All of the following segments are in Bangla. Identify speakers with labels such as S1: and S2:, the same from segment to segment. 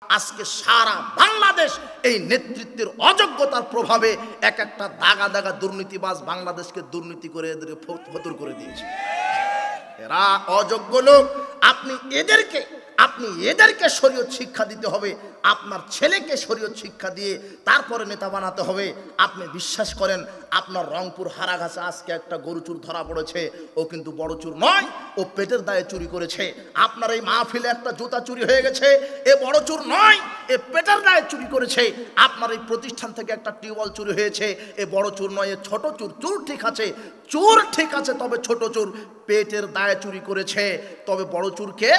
S1: আজকে সারা বাংলাদেশ এই নেতৃত্বের অযোগ্যতার প্রভাবে এক একটা দাগা দাগা দুর্নীতিবাজ বাংলাদেশকে দুর্নীতি করে এদেরকে ফতুর করে দিয়েছে। এরা অযোগ্য লোক। আপনি এদেরকে শরীয়ত শিক্ষা দিতে হবে, আপনার ছেলেকে শরীয়ত শিক্ষা দিয়ে তারপরে নেতা বানাতে হবে। আপনি বিশ্বাস করেন, আপনার রংপুর হারাগাছে আজকে একটা গরু চুর ধরা পড়েছে, ও কিন্তু বড় চুর নয়, ও পেটের দায়ে চুরি করেছে। আপনার এই মাহফিলে একটা জুতা চুরি হয়ে গেছে, এ বড় চুর নয়, এ পেটের দায়ে চুরি করেছে। আপনার এই প্রতিষ্ঠান থেকে একটা টিউবওয়েল চুরি হয়েছে, এ বড় চুর নয়, এ ছোট চুর। চুর ঠিক আছে, তবে ছোট চুর পেটের দায়ে চুরি করেছে। তবে বড় চুরকে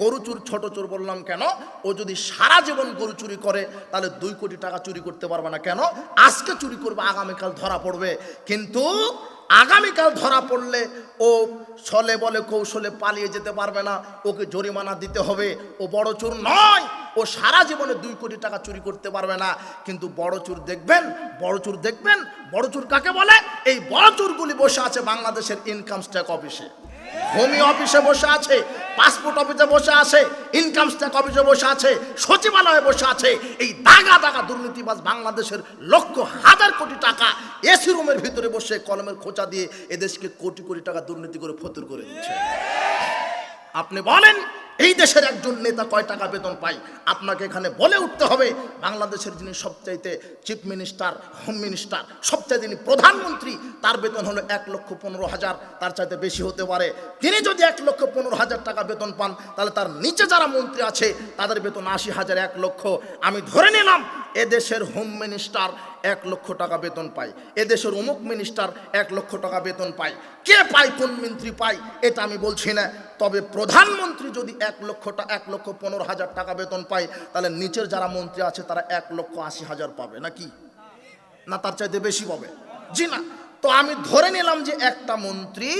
S1: গরু চুর ছোট চোর বললাম কেন? ও যদি সারা জীবন গরু চুরি করে তাহলে 2 কোটি টাকা চুরি করতে পারবে না। কেন? আজকে চুরি করবে, আগামীকাল ধরা পড়বে। কিন্তু আগামীকাল ধরা পড়লে ও ছলে বলে কৌশলে পালিয়ে যেতে পারবে না, ওকে জরিমানা দিতে হবে। ও বড় চোর নয়, ও সারা জীবনে 2 কোটি টাকা চুরি করতে পারবে না। কিন্তু বড় চোর দেখবেন, বড় চোর কাকে বলে? এই বড় চোরগুলি বসে আছে বাংলাদেশের ইনকাম ট্যাক্স অফিসে, ভূমি অফিসে বসে আছে, পাসপোর্ট অফিসে বসে আছে, ইনকাম ট্যাক্স অফিসে বসে আছে, সচিবালয়ে বসে আছে। এই দাগা দাগা দুর্নীতিবাজ বাংলাদেশের লক্ষ হাজার কোটি টাকা এসি রুমের ভিতরে বসে কলমের খোঁচা দিয়ে এদেশকে কোটি কোটি টাকা দুর্নীতি করে ফতুর করে দিচ্ছে। আপনি বলেন এই দেশের একজন নেতা কয় টাকা বেতন পায়? আপনাকে এখানে বলে উঠতে হবে। বাংলাদেশের যিনি সবচাইতে চিফ মিনিস্টার, হোম মিনিস্টার, সবচাইতে যিনি প্রধানমন্ত্রী, তার বেতন হলো 1,15,000, তার চাইতে বেশি হতে পারে। তিনি যদি 1,15,000 টাকা বেতন পান, তাহলে তার নিচে যারা মন্ত্রী আছে তাদের বেতন 80,000, 1 লক্ষ। আমি ধরে নিলাম এদেশের হোম মিনিস্টার 1 লক্ষ টাকা বেতন পায়, এদেশের অমুক মিনিস্টার 1 লক্ষ টাকা বেতন পায়। কে পায়, কোন মন্ত্রী পায় এটা আমি বলছি না। তবে প্রধানমন্ত্রী যদি 1,15,000 টাকা বেতন পায়, তাহলে নিচের যারা মন্ত্রী আছে তারা 1,80,000 পাবে নাকি? না তার চাইতে বেশি পাবে? জি না। তো আমি ধরে নিলাম যে একটা মন্ত্রী,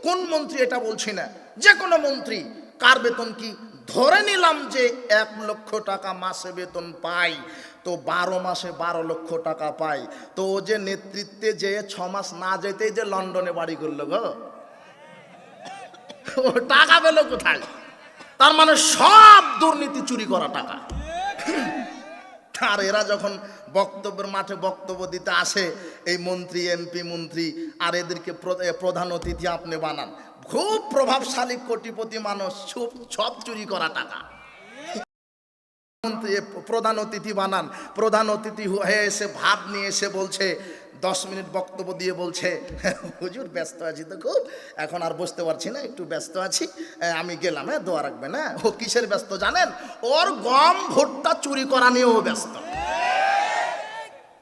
S1: কোন মন্ত্রী এটা বলছি না, যে কোনো মন্ত্রী, কার বেতন কি? ধরে নিলাম যে 1 লক্ষ টাকা মাসে বেতন পায়, তো 12 মাসে 12 লক্ষ টাকা পায়। তো ও যে নেতৃত্বে যে 6 মাস না যেতেই যে লন্ডনে বাড়ি করলো গো, ও টাকা পেল কোথায়? তার মানে সব দুর্নীতি, চুরি করা টাকা। আর এরা যখন বক্তব্যের মাঠে বক্তব্য দিতে আসে, এই মন্ত্রী, এমপি, মন্ত্রী, আর এদেরকে প্রধান অতিথি আপনি বানান। খুব প্রভাবশালী কোটিপতি মানুষ, সব চুরি করা টাকা। মন্ত্রী প্রধান অতিথি বানান, প্রধান অতিথি হয়ে এসে ভাত নিয়ে এসে বলছে, 10 মিনিট বক্তব্য দিয়ে বলছে, হুজুর ব্যস্ত আছি তো খুব, এখন আর বসতে পারছি না, একটু ব্যস্ত আছি, আমি গেলাম, দোয়া রাখবেন। ও কিসের ব্যস্ত জানেন? ওর গম ভুট্টা চুরি করা নিয়েও ব্যস্ত।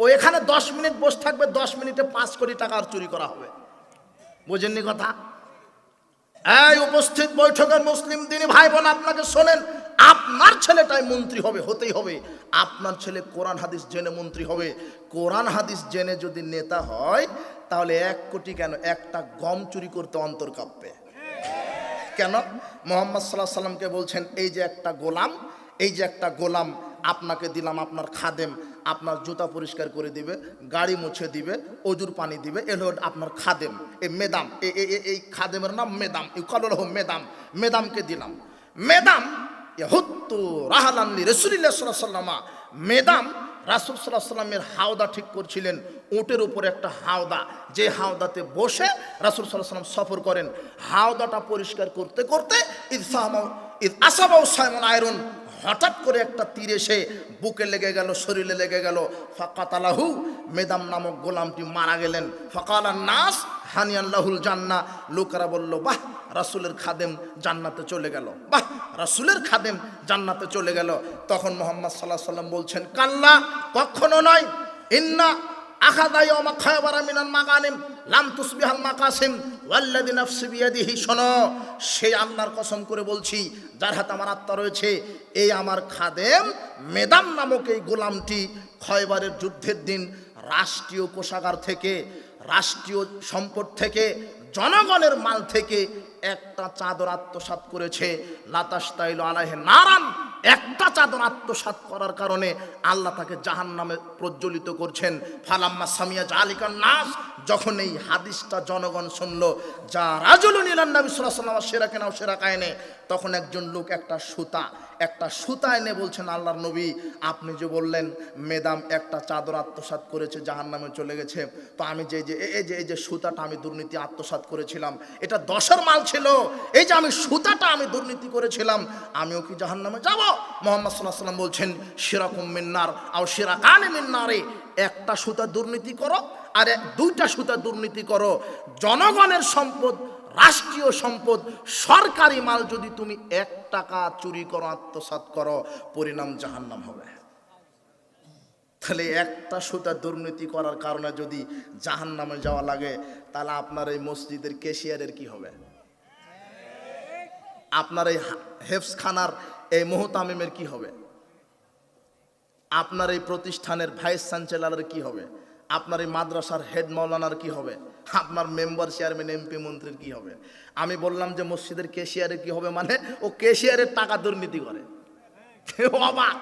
S1: ও এখানে 10 মিনিট বসে থাকবে, 10 মিনিটে 5 কোটি টাকা আর চুরি করা হবে। বুঝেননি কথা? এই উপস্থিত বৈঠকের মুসলিম দিনী ভাই বোন, আপনাকে শোনেন, আপনার ছেলেটাই মন্ত্রী হবে, হতেই হবে। আপনার ছেলে কোরআন হাদিস জেনে মন্ত্রী হবে। কোরআন হাদিস জেনে যদি নেতা হয়, তাহলে 1 কোটি কেন, একটা গম চুরি করতে অন্তর কাঁপবে। কেন? মুহাম্মদ সাল্লাল্লাহু আলাইহি সাল্লামকে বলছেন, এই যে একটা গোলাম আপনাকে দিলাম, আপনার খাদেম, আপনার জুতা পরিষ্কার করে দিবে, গাড়ি মুছে দিবে, অজুর পানি দিবে, এ হলো আপনার খাদেম। এই মেদাম, এই খাদেমের নাম মেদাম, মেদামকে দিলাম। মেদাম হুত্তু রাহালানলি রাসূলুল্লাহ সাল্লাল্লাহু আলাইহি ওয়াসাল্লাম, মেদাম রাসূল সাল্লাল্লাহু আলাইহি ওয়াসাল্লামের হাওদা ঠিক করছিলেন। উটের উপরে একটা হাওদা, যে হাওদাতে বসে রাসূল সাল্লাল্লাহু আলাইহি ওয়াসাল্লাম সফর করেন। হাওদাটা পরিষ্কার করতে করতে ইদ আসাবাউ সাইমন আয়রন, হঠাৎ করে একটা তীর এসে বুকে লেগে গেল, শরীরে লেগে গেল। ফাকাতালাহু, মেদাম নামক গোলামটি মারা গেলেন। ফাকালান নাস হানিয়ান লাহুল জান্নাহ, লোকেরা বলল, বাহ, রাসূলের খাদেম জান্নাতে চলে গেল, বাহ, রাসূলের খাদেম জান্নাতে চলে গেল। তখন মুহাম্মদ সাল্লাল্লাহু আলাইহি ওয়াসাল্লাম বলছেন, কাল্লা, কখনো নয়, ইন্না আখাযা ইয়াওমা খায়বারা মিনাল মাগানিম লাম তুসবিহাল মাকাসিম ওয়াল্লাযী নাফসি বিয়াদিহি, শোনো, সেই আল্লাহর কসম করে বলছি যার হাতে আমার আত্মা রয়েছে, এই আমার খাদেম মেদাম নামক এই গোলামটি খয়বারের যুদ্ধের দিন রাষ্ট্রীয় কোষাগার থেকে, রাষ্ট্রীয় সম্পদ থেকে, জনগণের মাল থেকে একটা চাদর আত্মসাৎ করেছে। লাতাশতাইলু আলাইহি নারান, একটা চাদর আত্মসাৎ করার কারণে আল্লাহ তাকে জাহান্নামে প্রজ্বলিত করছেন। ফালাম্মা সামিয়া জালিকান নাস, যখন এই হাদিসটা জনগণ শুনলো, যা রাজুলুন ইলান নবী সাল্লাল্লাহু আলাইহি ওয়াসাল্লাম শিরাকানা ওয়া শিরাকায়নে, তখন একজন লোক একটা সুতা এনে বলছেন, আল্লাহর নবী আপনি যে বললেন মেদাম একটা চাদর আত্মসাৎ করেছে জাহান্নামে চলে গেছে, তো আমি এই যে সুতাটা আমি দুর্নীতি আত্মসাৎ করেছিলাম, এটা 10-এর মাল ছিল, এই যে আমি সুতাটা আমি দুর্নীতি করেছিলাম, আমিও কি জাহান্নামে যাব? মুহাম্মদ সাল্লাল্লাহু আলাইহি ওয়াসাল্লাম বলছেন, শিরাকুম মিন্নার আও শিরাকানি মিন্নারে, একটা সুতা দুর্নীতি করো আর 2টা সুতা দুর্নীতি করো, জনগণের সম্পদ, রাষ্ট্রীয় সম্পদ, সরকারি মাল যদি তুমি 1 টাকা চুরি করো, আত্মসাৎ করো, পরিণাম জাহান্নাম হবে। তাহলে একটা সুতা দুর্নীতি করার কারণে যদি জাহান্নামে যাওয়া লাগে, তাহলে আপনার এই মসজিদের ক্যাশিয়ারের কি হবে? আপনার এই হেফজখানার এই মুহতামিমের কি হবে? আপনার এই প্রতিষ্ঠানের ভাইস চ্যান্সেলরের কি হবে? আপনার এই মাদ্রাসার হেড মাওলানার কি হবে? আপনার মেম্বার, চেয়ারম্যান, এমপি, মন্ত্রীর কি হবে? আমি বললাম যে মসজিদের ক্যাশিয়ারের কি হবে, মানে ও ক্যাশিয়ারের টাকা দুর্নীতি করে। অবাক!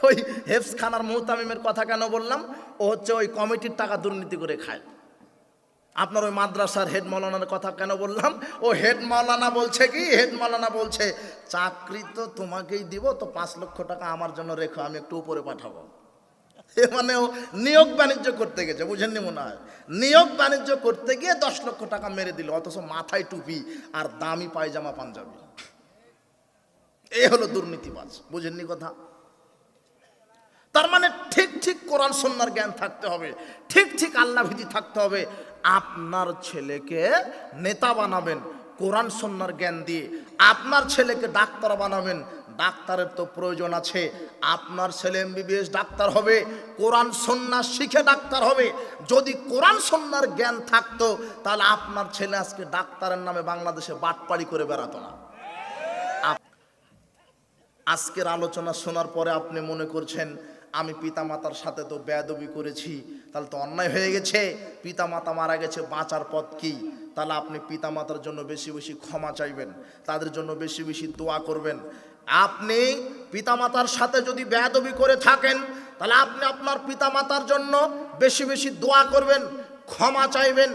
S1: ওই হেফজখানার মুহতামিমের কথা কেন বললাম? ও হচ্ছে ওই কমিটির টাকা দুর্নীতি করে খায়। আপনার ওই মাদ্রাসার হেড মাওলানার কথা কেন বললাম? ও হেড মাওলানা বলছে কি, হেড মাওলানা বলছে চাকরি তো তোমাকেই দিব, তো 5 লক্ষ টাকা আমার জন্য রেখো, আমি একটু উপরে পাঠাবো। মানে ও নিয়োগ বাণিজ্য করতে গেছে, বুঝেননি মনে হয়? নিয়োগ বাণিজ্য করতে গিয়ে 10 লক্ষ টাকা মেরে দিল, অথচ মাথায় টুপি আর দামি পায়জামা পাঞ্জাবি। এই হলো দুর্নীতিবাজ, বুঝেননি কথা? তার মানে ঠিক কোরআন সুন্নাহর জ্ঞান থাকতে হবে, ঠিক আল্লাহ ভীতি থাকতে হবে। আপনার ছেলেকে নেতা বানাবেন কোরআন সুন্নাহর জ্ঞান দিয়ে, আপনার ছেলেকে ডাক্তার বানাবেন, ডাক্তারের তো প্রয়োজন আছে, আপনার ছেলে এমবিবিএস ডাক্তার হবে, কোরআন সুন্নাহ শিখে ডাক্তার হবে। যদি কোরআন সুন্নাহর জ্ঞান থাকতো, তাহলে আপনার ছেলে আজকে ডাক্তারের নামে বাংলাদেশে বাটপাড়ি করে বেড়াতো না। আজকের আলোচনা শোনার পরে আপনি মনে করছেন আমি পিতামাতার সাথে তো বেয়াদবি করেছি, তাহলে তো অন্যায় হয়ে গেছে, পিতামাতা মারা গেছে, বাঁচার পথ কি? তাহলে আপনি পিতামাতার জন্য বেশি বেশি ক্ষমা চাইবেন, তাদের জন্য বেশি বেশি দোয়া করবেন। আপনি পিতামাতার সাথে যদি বেয়াদবি করে থাকেন, তাহলে আপনি আপনার পিতামাতার জন্য বেশি বেশি দোয়া করবেন, ক্ষমা চাইবেন।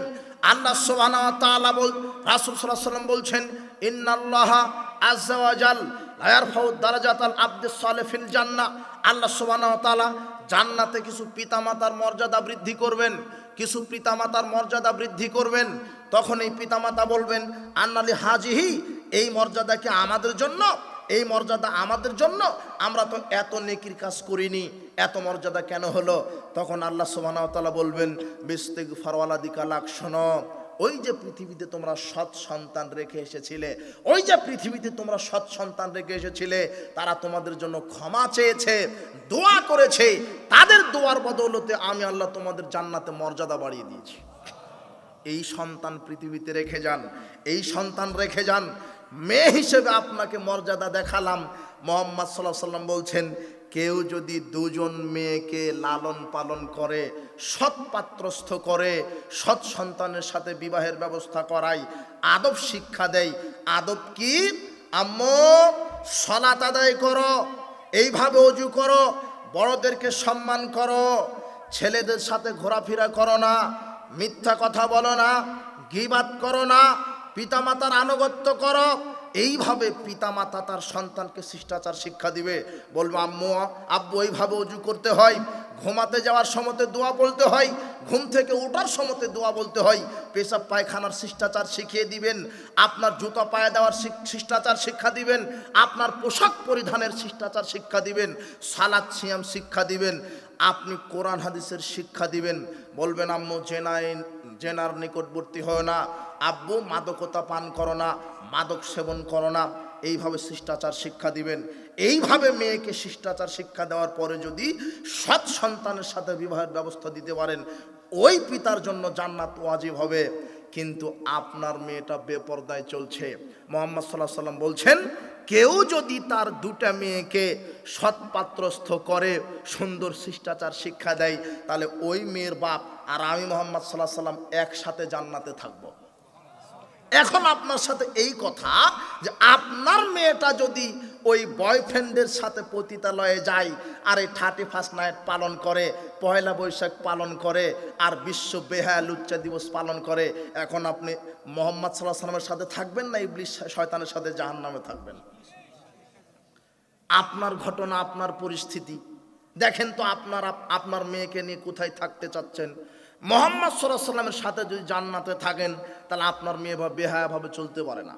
S1: আল্লাহ সুবহানাহু ওয়া তাআলা রাসূল সাল্লাল্লাহু আলাইহি ওয়াসাল্লাম বলছেন, ইন্নাল্লাহা আযজা ওয়া জাল লা ইয়ারফাউ দারাজাতাল আবদিস সালিহ ফিল জান্নাহ। আল্লাহ সুবহানাহু ওয়া তাআলা জান্নাতে কিছু পিতামাতার মর্যাদা বৃদ্ধি করবেন, কিছু পিতামাতার মর্যাদা বৃদ্ধি করবেন। তখন এই পিতামাতা বলবেন, আন্নালি হাজিহি, এই মর্যাদা কি আমাদের জন্য? এই মর্যাদা আমাদের জন্য? আমরা তো এত নেকির কাজ করিনি, এত মর্যাদা কেন হলো? তখন আল্লাহ সুবহানাহু ওয়া তাআলা বলবেন, বিস্তিগফার ওয়ালাদিকা লাক, শোনো, ওই যে পৃথিবীতে তোমরা সৎ সন্তান রেখে এসেছিলে, ওই যে পৃথিবীতে তোমরা সৎ সন্তান রেখে এসেছিলে, তারা তোমাদের জন্য ক্ষমা চেয়েছে, দোয়া করেছে, তাদের দোয়ার বদৌলতে আমি আল্লাহ তোমাদের জান্নাতে মর্যাদা বাড়িয়ে দিয়েছি। এই সন্তান পৃথিবীতে রেখে যান, এই সন্তান রেখে যান। মেয়ে হিসেবে আপনাকে মর্যাদা দেখালাম। মুহাম্মদ সাল্লাল্লাহু আলাইহি ওয়াসাল্লাম বলছেন, কেউ যদি 2 জন মেয়েকে লালন পালন করে, সৎ পাত্রস্থ করে, সৎ সন্তানের সাথে বিবাহের ব্যবস্থা করায়, আদব শিক্ষা দেয়। আদব কি? আম্মু সালাত আদায় করো, এইভাবে ওযু করো, বড়দেরকে সম্মান করো, ছেলেদের সাথে ঘোরাফেরা করো না, মিথ্যা কথা বলো না, গীবাত করো না, পিতামাতার আনুগত্য করো। এইভাবে পিতামাতা তার সন্তানকে শিষ্টাচার শিক্ষা দিবে। বলবো, আম্মু আব্বু এইভাবে ওযু করতে হয়, ঘুমাতে যাওয়ার সময়তে দোয়া বলতে হয়, ঘুম থেকে ওঠার সময়তে দোয়া বলতে হয়, পেশাব পায়খানার শিষ্টাচার শিখিয়ে দিবেন, আপনার জুতা পায়ে দেওয়ার শিষ্টাচার শিক্ষা দিবেন, আপনার পোশাক পরিধানের শিষ্টাচার শিক্ষা দিবেন, সালাত সিয়াম শিক্ষা দিবেন, আপনি কোরআন হাদিসের শিক্ষা দিবেন। বলবেন, আম্মু জেনার নিকটবর্তী হয় না, আব্বু মাদকতা পান করো না, মাদক সেবন করো না, এইভাবে শিষ্টাচার শিক্ষা দিবেন। এইভাবে মেয়েকে শিষ্টাচার শিক্ষা দেওয়ার পরে যদি সৎ সন্তানের সাথে বিবাহের ব্যবস্থা দিতে পারেন, ওই পিতার জন্য জান্নাত ওয়াজিব হবে। কিন্তু আপনার মেয়েটা বেপরদায় চলছে। মুহাম্মদ সাল্লাল্লাহু আলাইহি ওয়াসাল্লাম বলছেন, কেউ যদি তার 2টা মেয়েকে সৎপাত্রস্থ করে, সুন্দর শিষ্টাচার শিক্ষা দেয়, তাহলে ওই মেয়ের বাপ আর আমি মুহাম্মদ সাল্লাল্লাহু আলাইহি ওয়াসাল্লাম একসাথে জান্নাতে থাকবো। এখন আপনার সাথে এই কথা যে আপনার মেয়েটা যদি ওই বয়ফ্রেন্ডের সাথে পতিতালয়ে যায়, আর এই 31 নাইট পালন করে, পয়লা বৈশাখ পালন করে, আর বিশ্ব বেহায়া লুচ্চা দিবস পালন করে। এখন আপনি মুহাম্মদ সাল্লাল্লাহু আলাইহি ওয়াসাল্লামের সাথে থাকবেন না ইবলিস শয়তানের সাথে জাহান্নামে থাকবেন? আপনার ঘটনা, আপনার পরিস্থিতি দেখেন তো। আপনার মেয়েকে নিয়ে কোথায় থাকতে চাচ্ছেন? মুহাম্মদ সাল্লাল্লাহু আলাইহি ওয়াসাল্লামের সাথে যদি জান্নাতে থাকেন, তাহলে আপনার মেয়ে বেহায়াভাবে চলতে পারে না।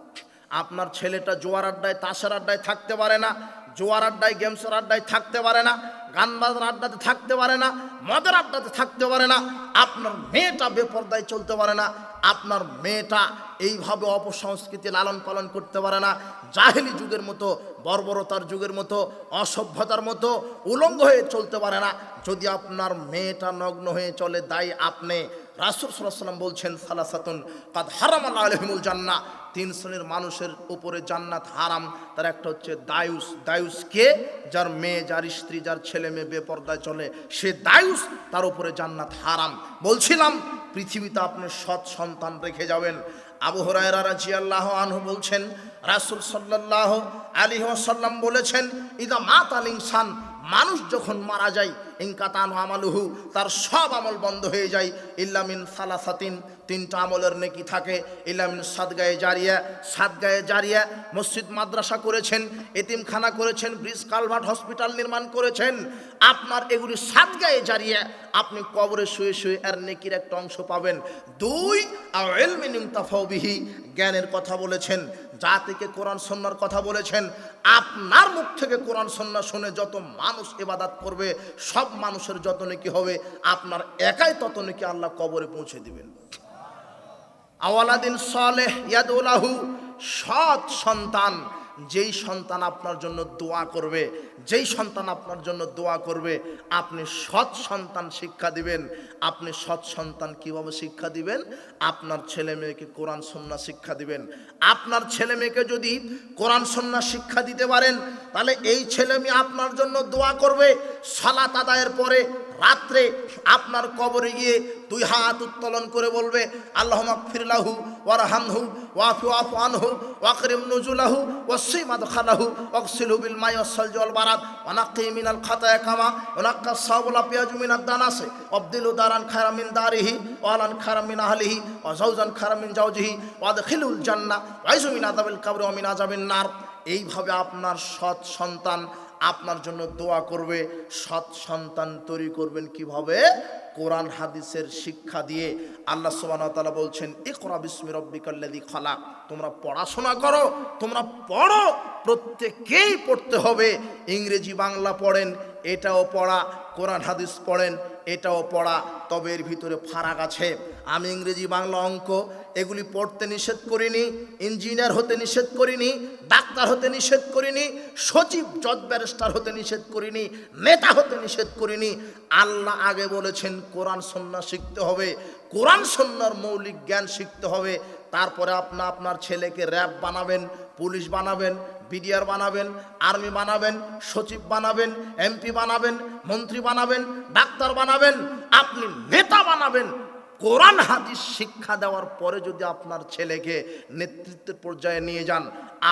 S1: আপনার ছেলেটা জোয়ার আড্ডায়, তাসের আড্ডায় থাকতে পারে না, জোয়ার আড্ডায়, গেমসের আড্ডায় থাকতে পারে না, গান বাজনার আড্ডাতে থাকতে পারে না, মদের আড্ডাতে থাকতে পারে না। আপনার মেয়েটা বেপরদায় চলতে পারে না, আপনার মেয়েটা এইভাবে অপসংস্কৃতি লালন পালন করতে পারে না, জাহেলি যুগের মতো, বর্বরতার যুগের মতো, অসভ্যতার মতো উলঙ্গ হয়ে চলতে পারে না। যদি আপনার মেয়েটা নগ্ন হয়ে চলে, দায়ী আপনি। রাসূল সাল্লাল্লাহু আলাইহি ওয়াসাল্লাম বলছেন, সালাসাতুন কাদ হারামাল্লাহু আলাইহিমুল জান্নাহ, 3 শ্রেণীর মানুষের উপরে জান্নাত হারাম। তার একটা হচ্ছে দায়ুস। দায়ুস কে? যার মেয়ে, যার স্ত্রী, যার ছেলে মেয়ে বেপরদায় চলে, সে দায়ুস, তার উপরে জান্নাত হারাম। বলছিলাম পৃথিবীতে আপনি সৎ সন্তান রেখে যাবেন। আবু হুরায়রা রাদিয়াল্লাহু আনহু বলছেন, রাসূল সাল্লাল্লাহু আলাইহি ওয়াসাল্লাম বলেছেন, ইদা মাতাল ইনসান, মানুষ যখন মারা যায়, ইনকাতান আমালুহু, তার সব আমল বন্ধ হয়ে যায়, ইল্লা মিন সালাসাতিন, 3টা আমলের নেকি থাকে, ইল্লা মিন সাদগায়ে জারিয়া, সাদগায়ে জারিয়া, মসজিদ মাদ্রাসা করেছেন, এতিমখানা করেছেন, ব্রিজ কালভার্ট হসপিটাল নির্মাণ করেছেন, আপনার এগুলি সাদগায়ে জারিয়া, আপনি কবরে শুয়ে শুয়ে এর নেকির একটা অংশ পাবেন। 2 আও ইলমিন ইনতাফাউ বিহি, জ্ঞানের কথা বলেছেন, যা থেকে কোরআন সুন্নাহর কথা বলেছেন। আপনার মুখ থেকে কোরআন সুন্নাহ শুনে যত মানুষ ইবাদত করবে, সব মানুষের যত নেকি হবে, আপনার একাই তত নেকি আল্লাহ কবরে পৌঁছে দিবেন। আওয়ালাদিন সালেহ ইয়াদুলাহু, সৎ সন্তান, যেই সন্তান আপনার জন্য দোয়া করবে, যেই সন্তান আপনার জন্য দোয়া করবে, আপনি সৎ সন্তান শিক্ষা দিবেন। আপনি সৎ সন্তান কিভাবে শিক্ষা দিবেন? আপনার ছেলে মেয়েকে কোরআন সুন্নাহ শিক্ষা দিবেন। আপনার ছেলে মেয়েকে যদি কোরআন সুন্নাহ শিক্ষা দিতে পারেন, তাহলে এই ছেলে মেয়ে আপনার জন্য দোয়া করবে। সালাত আদায়ের পরে রাত্রে আপনার কবরে গিয়ে 2 হাত উত্তোলন করে বলবে, আল্লাহুম্মা গফির লাহু ওয়ারহামহু ওয়াফু আনহু ওয়াকরিম নুজুলাহু ওয়াসি মাদখালাহু ওয়াগসিলহু বিল মাই ওয়াসসালজি ওয়াল বারাদ ওয়ানাক্কি মিনাল খাতায়া কামা ওয়ানাক্কা সাওবুল পিয়াজু মিনাদ দানাসি ওয়াবদিলু দারান খায়রাম মিন দারিহি ওয়ালান খায়রাম মিন আহলিহি ওয়া যাওজান খায়রাম মিন যাওজিহি ওয়াদখিলুল জান্নাহ ওয়াইজু মিন আযাবিল কবর ওয়া মিন আযাবিন নার। এইভাবে আপনার সৎ সন্তান আপনার জন্য দোয়া করবে। সৎ সন্তান তৈরি করবেন কিভাবে? কোরআন হাদিসের শিক্ষা দিয়ে। আল্লাহ সুবহানাহু ওয়া তাআলা বলছেন, ইকরা বিসমি রাব্বিকাল্লাযী খালাক, তোমরা পড়াশোনা করো, তোমরা পড়ো, প্রত্যেকেই পড়তে হবে। ইংরেজি বাংলা পড়েন, এটাও পড়া, কোরআন হাদিস পড়েন, এটাও পড়া, তবে এর ভিতরে ফারাক আছে। আমি ইংরেজি বাংলা অঙ্ক এগুলি পড়তে নিষেধ করিনি, ইঞ্জিনিয়ার হতে নিষেধ করিনি, ডাক্তার হতে নিষেধ করিনি, সচিব জজ ব্যারিস্টার হতে নিষেধ করিনি, নেতা হতে নিষেধ করিনি। আল্লাহ আগে বলেছেন কোরআন সুন্নাহ শিখতে হবে, কোরআন সুন্নাহর মৌলিক জ্ঞান শিখতে হবে। তারপরে আপনার ছেলেকে র্যাব বানাবেন, পুলিশ বানাবেন, বিডিআর বানাবেন, আর্মি বানাবেন, সচিব বানাবেন, এমপি বানাবেন, মন্ত্রী বানাবেন, ডাক্তার বানাবেন, আপনি নেতা বানাবেন। কোরআন হাদিস শিক্ষা দেওয়ার পরে যদি আপনার ছেলেকে নেতৃত্বের পর্যায়ে নিয়ে যান,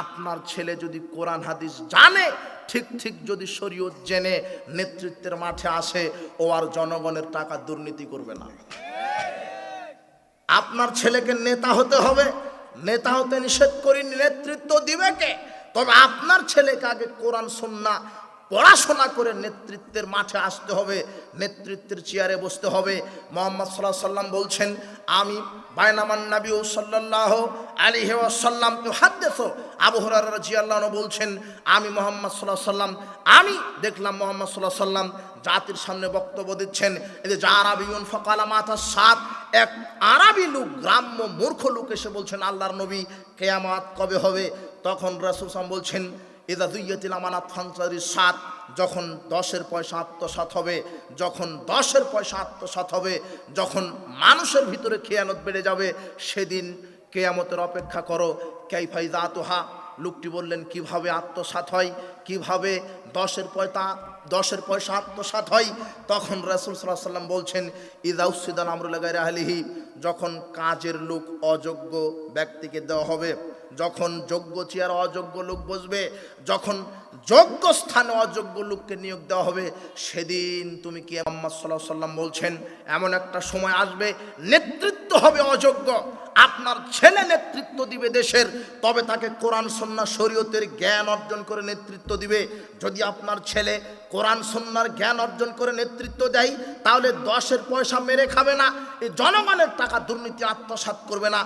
S1: আপনার ছেলে যদি কোরআন হাদিস জানে, ঠিক যদি শরীয়ত জেনে নেতৃত্বের মাঠে আসে, ও আর জনগণের টাকা দুর্নীতি করবে না। আপনার ছেলেকে নেতা হতে হবে, নেতা হতে নিষেধ করিনি, নেতৃত্ব দিবে কে? তবে আপনার ছেলেকে আগে কোরআন সুন্নাহ পড়াশোনা করে নেতৃত্বের মাঠে আসতে হবে, নেতৃত্বের চেয়ারে বসতে হবে। মুহাম্মদ সাল্লাল্লাহু আলাইহি ওয়াসাল্লাম বলছেন, আমি বাইনামান নবী সাল্লাল্লাহু আলাইহি ওয়াসাল্লাম ইউহাদ্দিসু, আবু হুরায়রা রাদিয়াল্লাহু আনহু বলছেন, আমি মুহাম্মদ সাল্লাল্লাহু আলাইহি ওয়াসাল্লাম, আমি দেখলাম মুহাম্মদ সাল্লাল্লাহু আলাইহি ওয়াসাল্লাম জাতির সামনে বক্তব্য দিচ্ছেন। এই যে আরাবিয়ুন ফাকালা মাতা সাত, এক আরবি লোক, গ্রাম্য মূর্খ লোক এসে বলছেন, আল্লাহর নবী কিয়ামত কবে হবে? তখন রাসূল সাল্লাল্লাহু আলাইহি ওয়াসাল্লাম বলছেন, ইদা দুইয়াতিল আমানাত ফানসারি সাত, যখন 10-এর পয়সা আত্মসাৎ হবে, যখন 10-এর পয়সা আত্মসাৎ হবে, যখন মানুষের ভিতরে খেয়ানত বেড়ে যাবে, সেদিন কিয়ামতের অপেক্ষা করো। কাইফা যাতুহা, লোকটি বললেন, কিভাবে আত্মসাৎ হয়, কিভাবে 10-এর পয়সা আত্মসাৎ হয়? তখন রাসূল সাল্লাল্লাহু আলাইহি ওয়াসাল্লাম বলছেন, ইদা উসিদাল আমরু লিগাইরি আহলিহি, যখন কাজের লোক অযোগ্য ব্যক্তিকে দেওয়া হবে, যখন যোগ্য চেয়ার অযোগ্য লোক বসবে, যখন যোগ্য স্থানে অযোগ্য লোককে নিয়োগ দেওয়া হবে, সেদিন তুমি কি মুহাম্মদ সাল্লাল্লাহু আলাইহি ওয়াসাল্লাম বলছেন এমন একটা সময় আসবে নেতৃত্ব হবে অযোগ্য। আপনার ছেলে নেতৃত্ব দিবে দেশের, তবে তাকে কোরআন সুন্নাহ শরীয়তের জ্ঞান অর্জন করে নেতৃত্ব দিবে। যদি আপনার ছেলে কোরআন সুন্নাহর জ্ঞান অর্জন করে নেতৃত্ব দেয়, তাহলে 10-এর পয়সা মেরে খাবে না, এই জনগণের টাকা দুর্নীতি আত্মসাৎ করবে না,